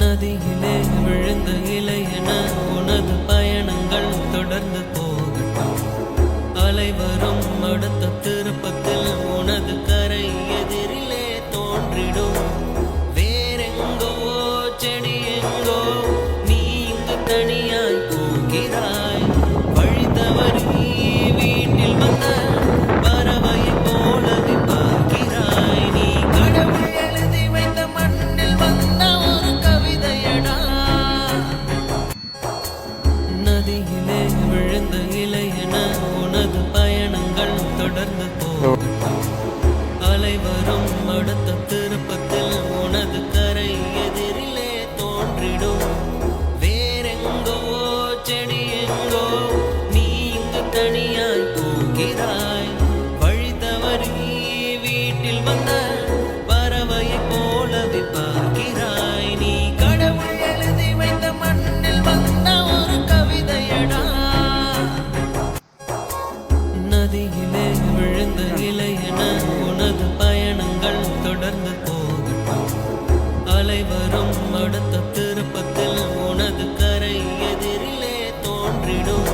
நதியிலே விழுந்த இலை என உனது பயணங்கள் தொடர்ந்து போகட்டும். அலை வரும் அடுத்த திருப்பத்தில் உனது கரை எதிரிலே தோன்றிடும். வேறெங்கோ செடி எங்கோ நீ இங்கு தனியாய் போகிறாய். வழி தவறி வீட்டில் வந்த பறவையை போலவே பார்க்கிறாய். நீ கடவுள் எழுதி வைத்த மண்ணில் வந்த ஒரு கவிதையடா. நதியிலே விழுந்த இலை என உனது பயணங்கள் தொடர்ந்து போகட்டும். அலை வரும் அடுத்த திருப்பத்தில் உனது கரை எதிரிலே தோன்றிடும். வேறெங்கோ செடி எங்கோ நீ இங்கு தனியாய் போகிறாய். வழி தவறி வீட்டில் வந்த பறவையை போலவே பார்க்கிறாய். நீ கடவுள் எழுதி வைத்த மண்ணில் வந்த ஒரு கவிதையடா. நதியிலே விழுந்த இலை என உனது பயணங்கள் தொடர்ந்து போகட்டும். அலை வரும் அடுத்த திருப்பத்தில் உனது கரை எதிரிலே தோன்றிடும்.